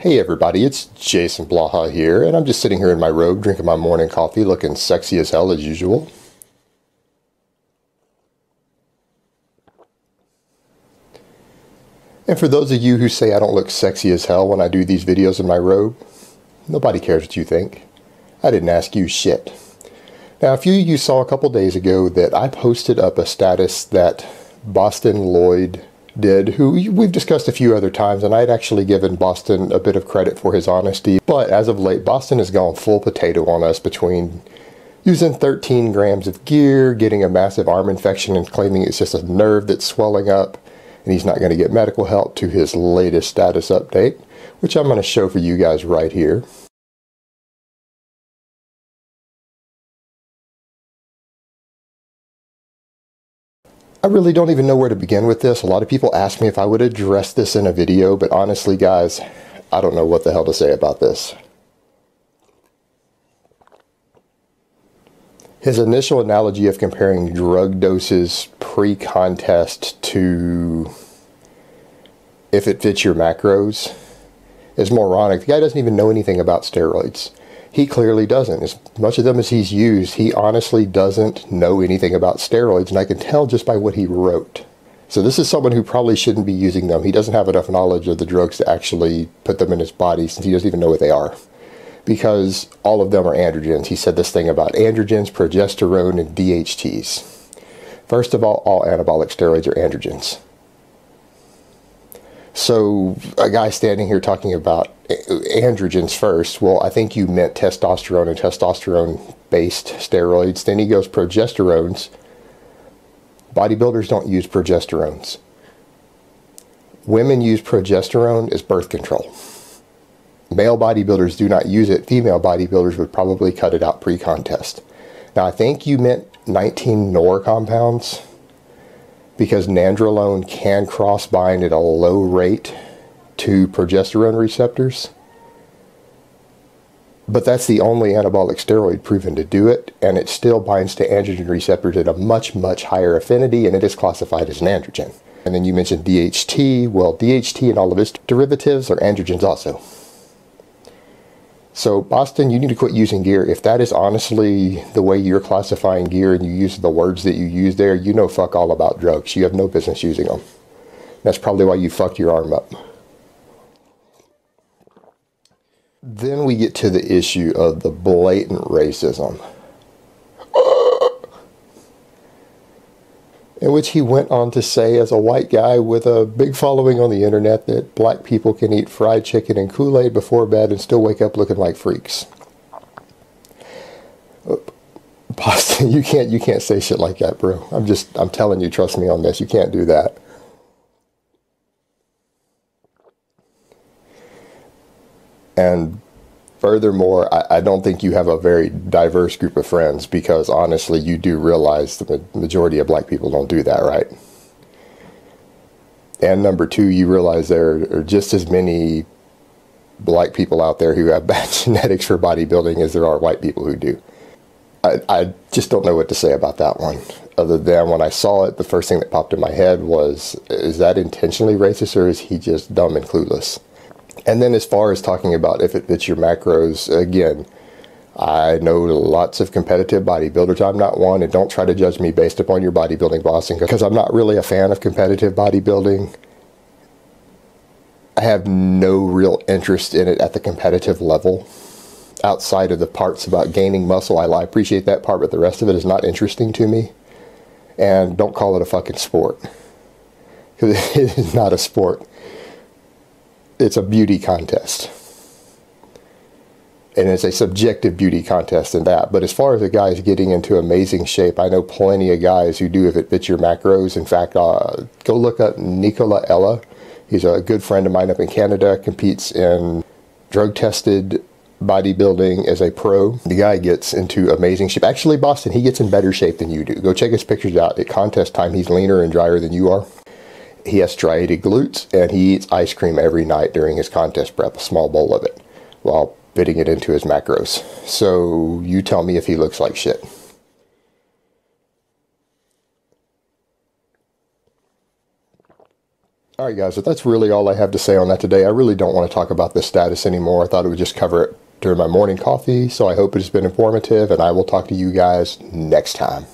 Hey everybody, it's Jason Blaha here, and I'm just sitting here in my robe drinking my morning coffee looking sexy as hell as usual. And for those of you who say I don't look sexy as hell when I do these videos in my robe, nobody cares what you think. I didn't ask you shit. Now, a few of you saw a couple days ago that I posted up a status that Bostin Loyd did, who we've discussed a few other times, and I'd actually given Bostin a bit of credit for his honesty. But as of late, Bostin has gone full potato on us between using 13 grams of gear, getting a massive arm infection and claiming it's just a nerve that's swelling up, and he's not going to get medical help, to his latest status update, which I'm going to show for you guys right here. I really don't even know where to begin with this. A lot of people ask me if I would address this in a video, but honestly, guys, I don't know what the hell to say about this. His initial analogy of comparing drug doses pre-contest to if it fits your macros is moronic. The guy doesn't even know anything about steroids. He clearly doesn't. As much of them as he's used, he honestly doesn't know anything about steroids, and I can tell just by what he wrote. So this is someone who probably shouldn't be using them. He doesn't have enough knowledge of the drugs to actually put them in his body, since he doesn't even know what they are. Because all of them are androgens. He said this thing about androgens, progesterone, and DHTs. First of all anabolic steroids are androgens. So a guy standing here talking about androgens first, well, I think you meant testosterone and testosterone-based steroids. Then he goes progesterones. Bodybuilders don't use progesterones. Women use progesterone as birth control. Male bodybuilders do not use it. Female bodybuilders would probably cut it out pre-contest. Now, I think you meant 19-nor compounds, because nandrolone can cross-bind at a low rate to progesterone receptors. But that's the only anabolic steroid proven to do it, and it still binds to androgen receptors at a much, much higher affinity, and it is classified as an androgen. And then you mentioned DHT. Well, DHT and all of its derivatives are androgens also. So, Bostin, you need to quit using gear. If that is honestly the way you're classifying gear and you use the words that you use there, you know fuck all about drugs. You have no business using them. That's probably why you fucked your arm up. Then we get to the issue of the blatant racism, in which he went on to say, as a white guy with a big following on the internet, that black people can eat fried chicken and Kool-Aid before bed and still wake up looking like freaks. Bostin, you can't say shit like that, bro. I'm telling you, trust me on this. You can't do that. And furthermore, I don't think you have a very diverse group of friends, because honestly, you do realize the majority of black people don't do that, right? And number two, you realize there are just as many black people out there who have bad genetics for bodybuilding as there are white people who do. I just don't know what to say about that one, other than when I saw it, the first thing that popped in my head was, is that intentionally racist, or is he just dumb and clueless? And then as far as talking about if it fits your macros, again, I know lots of competitive bodybuilders. I'm not one, and don't try to judge me based upon your bodybuilding, Bostin, because I'm not really a fan of competitive bodybuilding. I have no real interest in it at the competitive level, outside of the parts about gaining muscle. I appreciate that part, but the rest of it is not interesting to me. And don't call it a fucking sport, because it is not a sport. It's a beauty contest. And it's a subjective beauty contest in that. But as far as the guys getting into amazing shape, I know plenty of guys who do if it fits your macros. In fact, go look up Nicola Ella. He's a good friend of mine up in Canada, competes in drug-tested bodybuilding as a pro. The guy gets into amazing shape. Actually, Bostin, he gets in better shape than you do. Go check his pictures out. At contest time, he's leaner and drier than you are. He has striated glutes, and he eats ice cream every night during his contest prep, a small bowl of it, while fitting it into his macros. So you tell me if he looks like shit. Alright guys, so that's really all I have to say on that today. I really don't want to talk about this status anymore. I thought it would just cover it during my morning coffee, so I hope it has been informative, and I will talk to you guys next time.